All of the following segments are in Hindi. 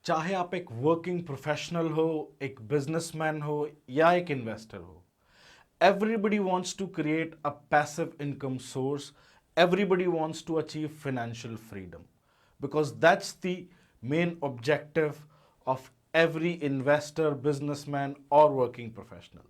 चाहे आप एक वर्किंग प्रोफेशनल हो, एक बिजनेसमैन हो या एक इन्वेस्टर हो, everybody wants to create a passive income source. Everybody wants to achieve financial freedom because that's the main objective of every investor, businessman, or working professional.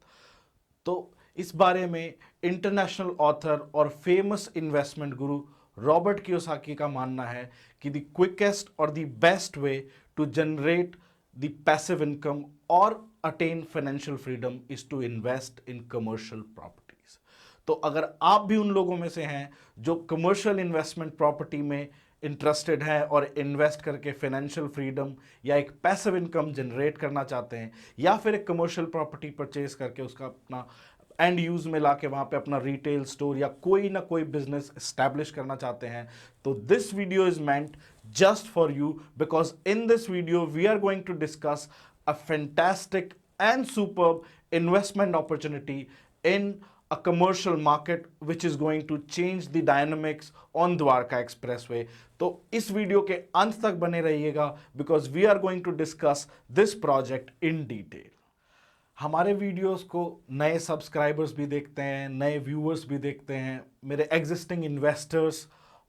तो इस बारे में इंटरनेशनल ऑथर और famous investment guru Robert Kiyosaki का मानना है कि द क्विकेस्ट और the best way to generate the passive income और attain financial freedom is to invest in commercial properties. तो अगर आप भी उन लोगों में से हैं जो कमर्शियल इन्वेस्टमेंट प्रॉपर्टी में इंटरेस्टेड हैं और इन्वेस्ट करके फाइनेंशियल फ्रीडम या एक पैसिव इनकम जनरेट करना चाहते हैं, या फिर एक कमर्शियल प्रॉपर्टी परचेज करके उसका अपना एंड यूज में लाके वहां पे अपना रिटेल स्टोर या कोई ना कोई बिजनेस एस्टैब्लिश करना चाहते हैं, तो this video is meant just for you because in this video we are going to discuss a fantastic and superb investment opportunity in a commercial market which is going to change the dynamics on Dwarka Expressway. तो इस वीडियो के अंत तक बने रहिएगा because we are going to discuss this project in detail. हमारे वीडियोस को नए सब्सक्राइबर्स भी देखते हैं, नए व्यूअर्स भी देखते हैं, मेरे एग्जिस्टिंग इन्वेस्टर्स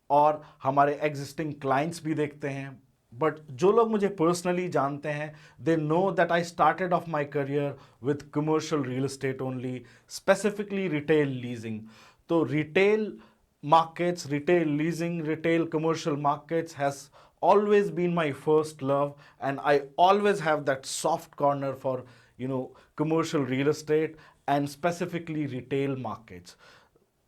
और हमारे एग्जिस्टिंग क्लाइंट्स भी देखते हैं। बट जो लोग मुझे पर्सनली जानते हैं they know that I started off my career with commercial real estate only, specifically retail leasing. तो retail markets, retail leasing, retail commercial markets has always been my first love, and I always have that soft corner for commercial real estate and specifically retail markets.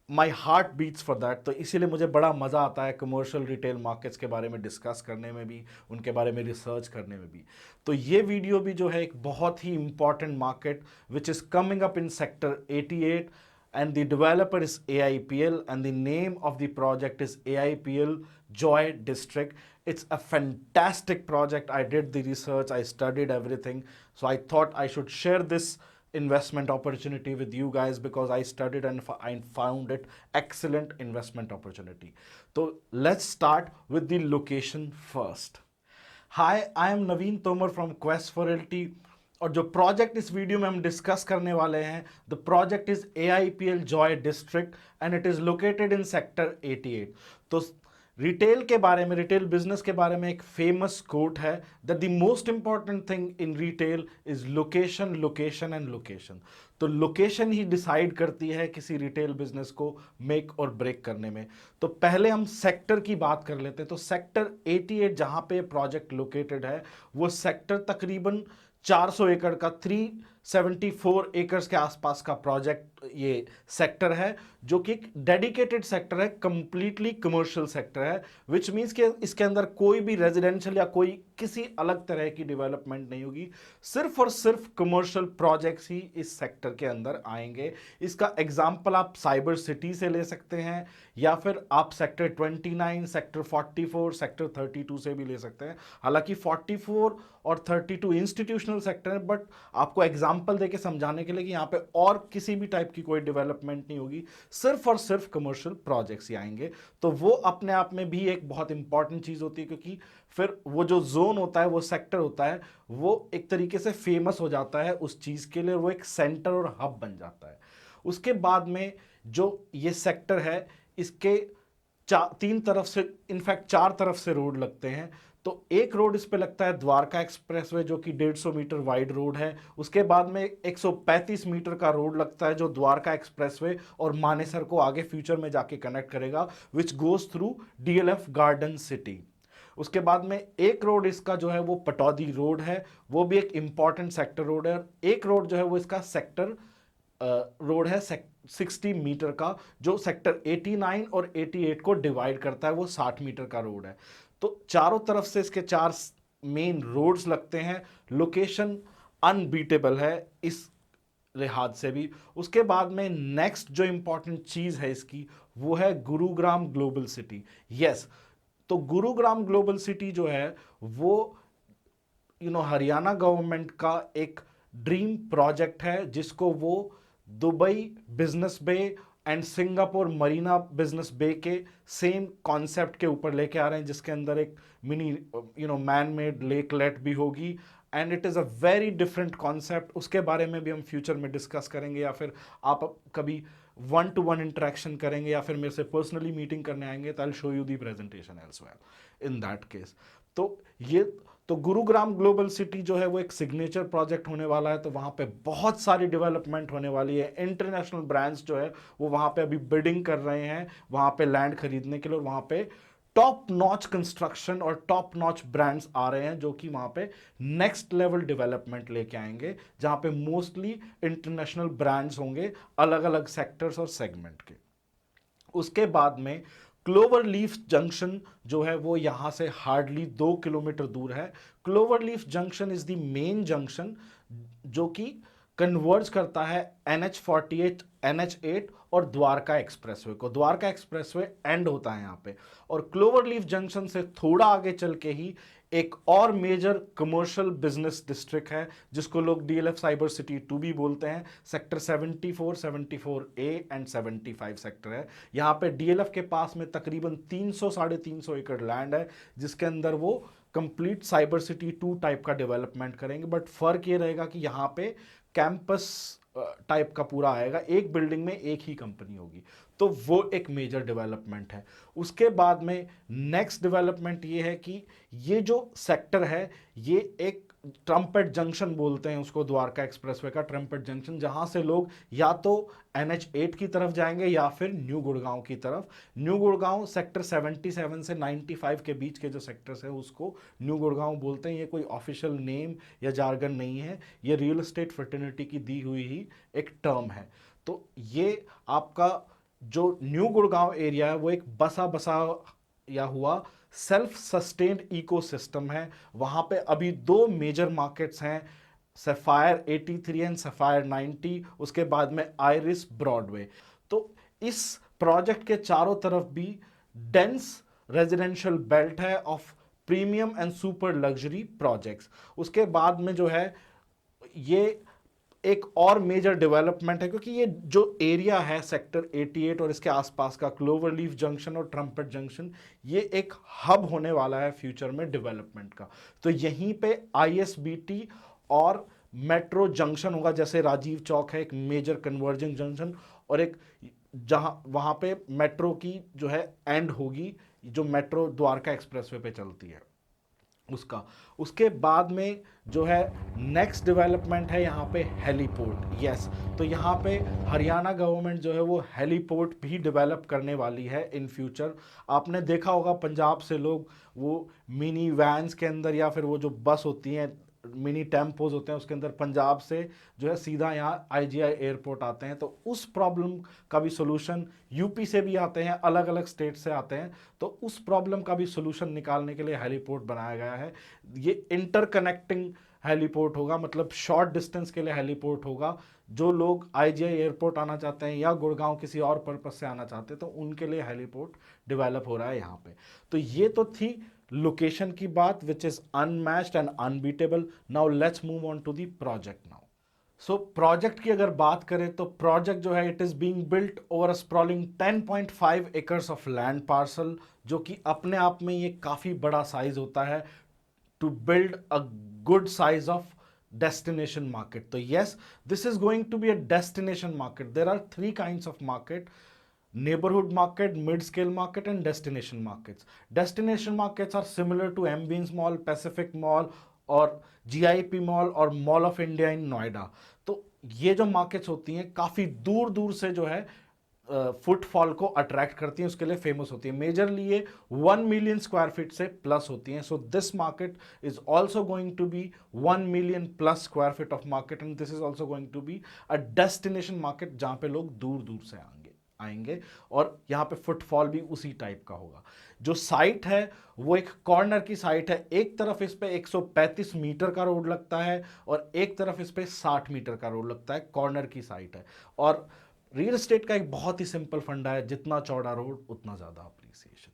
My heart beats for that. तो इसीलिए मुझे बड़ा मज़ा आता है कमर्शियल रिटेल मार्केट्स के बारे में डिस्कस करने में भी, उनके बारे में रिसर्च करने में भी। तो ये वीडियो भी जो है एक बहुत ही important market which is coming up in sector 88 and the developer is AIPL and the name of the project is AIPL Joy District. It's a fantastic project. I did the research, I studied everything, so I thought I should share this investment opportunity with you guys because I studied and I found it excellent investment opportunity. So let's start with the location first. Hi, I am Naveen Tomar from Quest for Realty. और जो प्रोजेक्ट इस वीडियो में हम डिस्कस करने वाले हैं, the project is AIPL Joy district and it is located in sector 88। तो रिटेल के बारे में, रिटेल बिजनेस के बारे में एक फेमस कोट है that the most important thing in retail is location, location and location. तो लोकेशन ही डिसाइड करती है किसी रिटेल बिजनेस को मेक और ब्रेक करने में। तो पहले हम सेक्टर की बात कर लेते हैं। तो सेक्टर 88 जहां पे प्रोजेक्ट लोकेटेड है, वो सेक्टर तकरीबन 400 एकड़ का, 374 एकर्स के आसपास का प्रोजेक्ट ये सेक्टर है, जो कि एक डेडिकेटेड सेक्टर है, कंप्लीटली कमर्शियल सेक्टर है, विच मींस कि इसके अंदर कोई भी रेजिडेंशियल या कोई किसी अलग तरह की डेवलपमेंट नहीं होगी। सिर्फ और सिर्फ कमर्शियल प्रोजेक्ट्स ही इस सेक्टर के अंदर आएंगे। इसका एग्जाम्पल आप साइबर सिटी से ले सकते हैं, या फिर आप सेक्टर 29, सेक्टर 44, सेक्टर 32 से भी ले सकते हैं। हालांकि 44 और 32 इंस्टीट्यूशनल सेक्टर है, बट आपको एग्जाम्पल देके समझाने के लिए कि यहाँ पे और किसी भी टाइप की कोई डेवलपमेंट नहीं होगी, सिर्फ और सिर्फ कमर्शियल प्रोजेक्ट्स ही आएंगे। तो वो अपने आप में भी एक बहुत इंपॉर्टेंट चीज होती है, क्योंकि फिर वो जो जोन होता है, वो सेक्टर होता है, वो एक तरीके से फेमस हो जाता है उस चीज के लिए, वो एक सेंटर और हब बन जाता है। उसके बाद में जो ये सेक्टर है, इसके तीन तरफ से, इनफैक्ट 4 तरफ से रोड लगते हैं। तो एक रोड इस पे लगता है द्वारका एक्सप्रेसवे, जो कि 150 मीटर वाइड रोड है। उसके बाद में 135 मीटर का रोड लगता है जो द्वारका एक्सप्रेसवे और मानेसर को आगे फ्यूचर में जाके कनेक्ट करेगा, which goes through DLF garden city. उसके बाद में एक रोड इसका जो है वो पटौदी रोड है, वो भी एक इंपॉर्टेंट सेक्टर रोड है। एक रोड जो है वो इसका सेक्टर रोड है 60 मीटर का, जो सेक्टर 89 और 88 को डिवाइड करता है, वो 60 मीटर का रोड है। तो चारों तरफ से इसके 4 मेन रोड्स लगते हैं। लोकेशन अनबीटेबल है इस लिहाज से भी। उसके बाद में नेक्स्ट जो इंपॉर्टेंट चीज है इसकी, वो है गुरुग्राम ग्लोबल सिटी। यस, तो गुरुग्राम ग्लोबल सिटी जो है वो हरियाणा गवर्नमेंट का एक ड्रीम प्रोजेक्ट है, जिसको वो Dubai business bay and Singapore Marina business bay के सेम कॉन्सेप्ट के ऊपर लेके आ रहे हैं, जिसके अंदर एक मिनी मैन मेड लेकलेट भी होगी, and it is a very different concept. उसके बारे में भी हम फ्यूचर में डिस्कस करेंगे, या फिर आप कभी 1-to-1 इंटरेक्शन करेंगे, या फिर मेरे से पर्सनली मीटिंग करने आएंगे, तो I show you the presentation as well in that case. तो ये तो गुरुग्राम ग्लोबल सिटी जो है वो एक सिग्नेचर प्रोजेक्ट होने वाला है, तो वहाँ पे बहुत सारी डेवलपमेंट होने वाली है। इंटरनेशनल ब्रांड्स जो है वो वहाँ पे अभी बिडिंग कर रहे हैं वहाँ पे लैंड खरीदने के लिए, और वहाँ पे टॉप नॉच कंस्ट्रक्शन और टॉप नॉच ब्रांड्स आ रहे हैं जो कि वहाँ पे नेक्स्ट लेवल डेवलपमेंट लेके आएंगे, जहाँ पे मोस्टली इंटरनेशनल ब्रांड्स होंगे अलग अलग सेक्टर्स और सेगमेंट के। उसके बाद में क्लोवर लीफ जंक्शन जो है वो यहाँ से हार्डली 2 किलोमीटर दूर है। Clover leaf junction is the main junction जो कि कन्वर्ज करता है NH48, NH8 और द्वारका एक्सप्रेसवे को। द्वारका एक्सप्रेसवे एंड होता है यहाँ पे, और क्लोवर लीफ जंक्शन से थोड़ा आगे चल के ही एक और मेजर कमर्शियल बिजनेस डिस्ट्रिक्ट है जिसको लोग DLF साइबर सिटी 2 भी बोलते हैं। सेक्टर 74, 74A एंड 75 सेक्टर है। यहाँ पे DLF के पास में तकरीबन 300-350 एकड़ लैंड है, जिसके अंदर वो कंप्लीट साइबर सिटी 2 टाइप का डेवलपमेंट करेंगे। बट फर्क ये रहेगा कि यहाँ पे कैंपस टाइप का पूरा आएगा, एक बिल्डिंग में एक ही कंपनी होगी, तो वो एक मेजर डेवलपमेंट है। उसके बाद में नेक्स्ट डेवलपमेंट ये है कि ये जो सेक्टर है ये एक ट्रम्पेट जंक्शन बोलते हैं उसको, द्वारका एक्सप्रेसवे का ट्रम्पेट जंक्शन, जहां से लोग या तो NH8 की तरफ जाएंगे या फिर न्यू गुड़गांव की तरफ। न्यू गुड़गांव सेक्टर 77 से 95 के बीच के जो सेक्टर्स है उसको न्यू गुड़गांव बोलते हैं। ये कोई ऑफिशियल नेम या जार्गन नहीं है, ये रियल एस्टेट फ्रेटर्निटी की दी हुई ही एक टर्म है। तो ये आपका जो न्यू गुड़गांव एरिया है वो एक बसा बसा या हुआ सेल्फ सस्टेन्ड इकोसिस्टम है। वहां पे अभी 2 मेजर मार्केट्स हैं, सफायर 83 एंड सफायर 90, उसके बाद में आइरिस ब्रॉडवे। तो इस प्रोजेक्ट के चारों तरफ भी डेंस रेजिडेंशियल बेल्ट है of premium and super luxury projects. उसके बाद में जो है ये एक और मेजर डेवलपमेंट है, क्योंकि ये जो एरिया है सेक्टर 88 और इसके आसपास का क्लोवर लीफ जंक्शन और ट्रम्पेट जंक्शन, ये एक हब होने वाला है फ्यूचर में डेवलपमेंट का। तो यहीं पे ISBT और मेट्रो जंक्शन होगा, जैसे राजीव चौक है एक मेजर कन्वर्जिंग जंक्शन, और एक जहां वहां पे मेट्रो की जो है एंड होगी, जो मेट्रो द्वारका एक्सप्रेसवे पे चलती है उसका। उसके बाद में जो है नेक्स्ट डेवलपमेंट है यहाँ पे हेलीपोर्ट। यस, तो यहाँ पे हरियाणा गवर्नमेंट जो है वो हेलीपोर्ट भी डेवलप करने वाली है इन फ्यूचर। आपने देखा होगा पंजाब से लोग वो मिनी वैन्स के अंदर या फिर वो जो बस होती हैं मिनी टेम्पोज होते हैं उसके अंदर पंजाब से जो है सीधा यहाँ IGI एयरपोर्ट आते हैं। तो उस प्रॉब्लम का भी सोल्यूशन, यूपी से भी आते हैं, अलग अलग स्टेट से आते हैं, तो उस प्रॉब्लम का भी सोल्यूशन निकालने के लिए हेलीपोर्ट बनाया गया है। ये इंटरकनेक्टिंग हेलीपोर्ट होगा, मतलब शॉर्ट डिस्टेंस के लिए हेलीपोर्ट होगा। जो लोग IGI एयरपोर्ट आना चाहते हैं या गुड़गांव किसी और पर्पज से आना चाहते हैं तो उनके लिए हेलीपोर्ट डेवलप हो रहा है यहाँ पे। तो ये तो थी लोकेशन की बात, which is unmatched and unbeatable. Now let's move on to the project now. So project की अगर बात करें तो प्रोजेक्ट जो है it is being built over a sprawling 10.5 acres of land parcel, जो कि अपने आप में ये काफी बड़ा साइज होता है to build a good size of destination market. So yes, this is going to be a destination market. There are 3 kinds of market: neighborhood market, mid-scale market and destination markets. Destination markets are similar to Ambience Mall, Pacific Mall और GIP Mall और Mall of India in Noida. तो ये जो मार्केट्स होती हैं काफ़ी दूर दूर से जो है फुटफॉल को अट्रैक्ट करती हैं, उसके लिए फेमस होती है। मेजरली ये 1 मिलियन स्क्वायर फीट से प्लस होती हैं। So this market is also going to be 1 million plus square feet of market, and this is also going to be a destination market जहां पे लोग दूर दूर से आएंगे और यहाँ पे फुटफॉल भी उसी टाइप का होगा। जो साइट है वो एक कॉर्नर की साइट है, एक तरफ इस पे 135 मीटर का रोड लगता है और एक तरफ इस पे 60 मीटर का रोड लगता है, कॉर्नर की साइट है। और रियल एस्टेट का एक बहुत ही सिंपल फंडा है, जितना चौड़ा रोड उतना ज्यादा अप्रिसिएशन।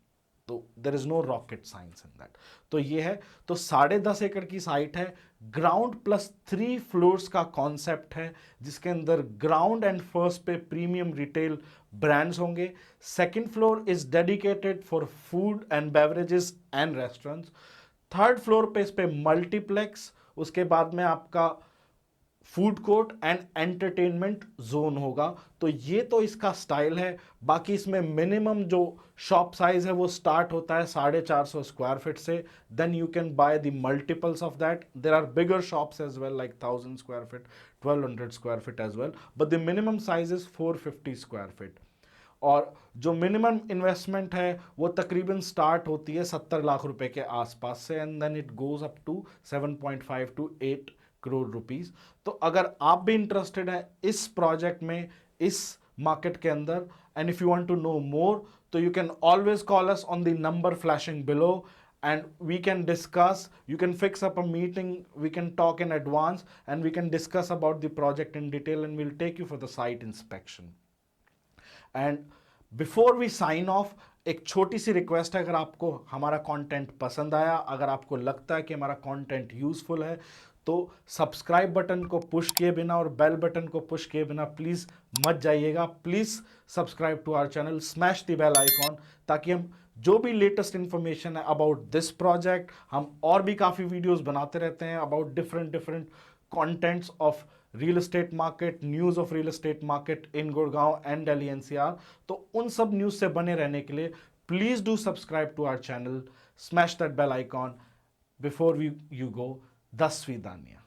तो there is no rocket science in that. तो ये है, तो 10.5 एकड़ की साइट है, ग्राउंड प्लस 3 फ्लोर्स का कॉन्सेप्ट है, जिसके अंदर ग्राउंड एंड फर्स्ट पे प्रीमियम रिटेल ब्रांड्स होंगे। Second floor is dedicated for food and beverages and restaurants. Third floor पे इस पे मल्टीप्लेक्स, उसके बाद में आपका food court and entertainment zone होगा। तो ये तो इसका स्टाइल है। बाकी इसमें मिनिमम जो शॉप साइज है वो स्टार्ट होता है 450 स्क्वायर फीट से, then you can buy the multiples of that. There are bigger shops as well like 1000 square feet, 1200 square feet as well, but the minimum size is 450 square feet. और जो मिनिमम इन्वेस्टमेंट है वो तकरीबन स्टार्ट होती है 70 लाख रुपए के आसपास से, and then it goes up to 7.5 to 8 crore rupees. तो अगर आप भी इंटरेस्टेड हैं इस प्रोजेक्ट में, इस मार्केट के अंदर, and if you want to know more, तो you can always call us on the number flashing below and we can discuss. You can fix up a meeting, we can talk in advance, and we can discuss about the project in detail, and we'll take you for the site inspection. And before we sign off, एक छोटी सी रिक्वेस्ट है, अगर आपको हमारा कंटेंट पसंद आया, अगर आपको लगता है कि हमारा कंटेंट यूजफुल है, तो सब्सक्राइब बटन को पुश किए बिना और बेल बटन को पुश किए बिना प्लीज़ मत जाइएगा। Please subscribe to our channel, smash the bell icon, ताकि हम जो भी लेटेस्ट इंफॉर्मेशन है अबाउट दिस प्रोजेक्ट, हम और भी काफ़ी वीडियोस बनाते रहते हैं about different different contents of real estate market, news of real estate market in Gurgaon and Delhi NCR. तो उन सब न्यूज़ से बने रहने के लिए please do subscribe to our channel, smash that bell icon before you go. दस स्वीदानिया।